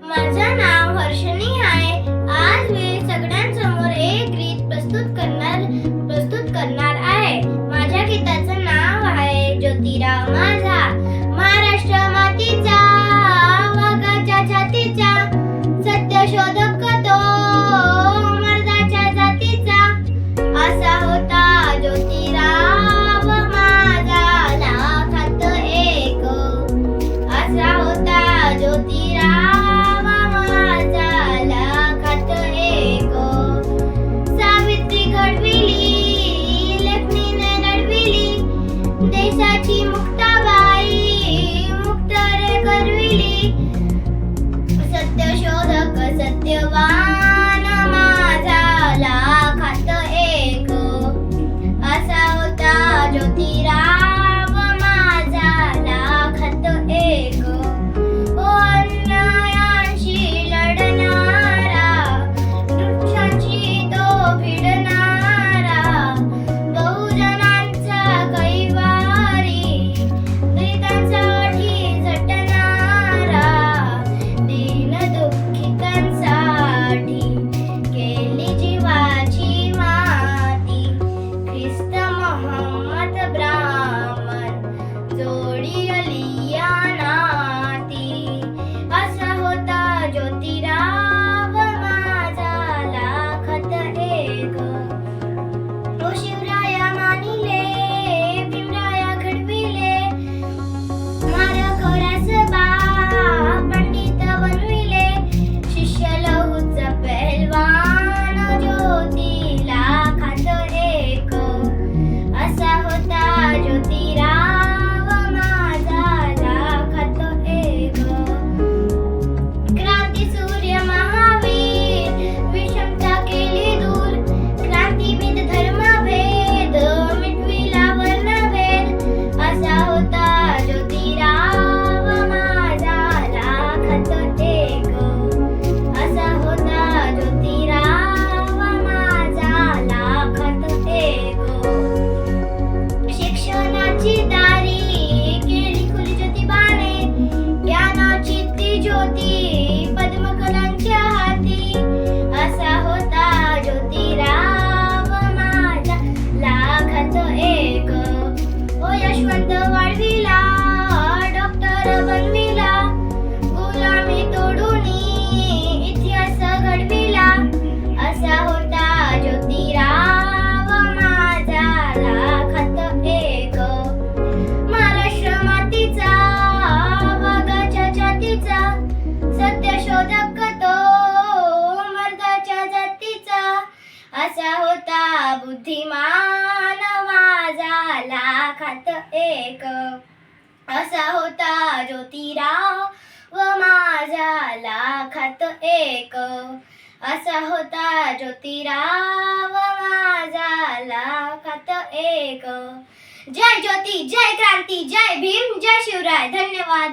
माझं नाव हर्षणी आहे. आज मी सगळ्यांसमोर एक गीत प्रस्तुत करणार आहे. माझ्या गीताचं नाव आहे ज्योतिराव माझा, महाराष्ट्र मातीचा, वाघाच्या छातीचा, सत्य शोधक तो, मर्दाच्या जातीचा. असा होता ज्योतिराव माझा, लाखात एक. असा होता ज्योतिराव माझा, लाखात एक. सावित्री घडविली, लेखणीने लढविली, देशाची मुक्ताबाई मुक्तारे करविली. सत्यशोधक सत्यवान माझा, लाखात एक. असा होता ज्योतिराव माझा, लाखात एक. अन्यायाशी लढणारा, वृक्षांशी तो भिडणारा, बहुजनांचा कैवारी, दलितांसाठी झटणारा, दीनदुःखितांसाठी केली जीवाची माती. ख्रिस्त मोहम्मद ब्राह्मण, जोडी अलिया नाती. असा होता ज्योतिराव माझा, लाखात एक. ओ शिवराया मानिले, भीमराया घडविले, मारखोरास बा पंडित बनविले. शिष्य लहूचा पहलवान ज्योती, लाखात एक. असा होता ज्योतिराव माझा, लाखात एक. क्रांती सूर्य महावीर, विषमता केली दूर, क्रांतीविद धर्मभेद, मिटविला वर्णभेद. असा होता ज्योतिराव माझा, लाखात एक. असा होता ज्योतिराव माझा, लाखात एक. शिक्षणाची दारी केली खुली ज्योतिबाने, ज्ञानाची ती ज्योती पद्मकलांच्या हाती. असा होता ज्योतिराव माझा, लाखात एक. ओ यशवंत वाढविला, डॉक्टर बनविला, गुलामी तोडून इतिहास घडविला. असा होता ज्योतिराव माझा, लाखात एक. महाराष्ट्र मातीचा, वाघाच्या छातीचा, सत्य शोधक तो, मर्दाच्या जातीचा. असा होता बुद्धिमान माझा, लाखात एक. असा होता ज्योतिराव माझा, लाखात एक. असा होता ज्योतिराव माझा, लाखात एक. जय ज्योती, जय क्रांती, जय भीम, जय शिवराय. धन्यवाद.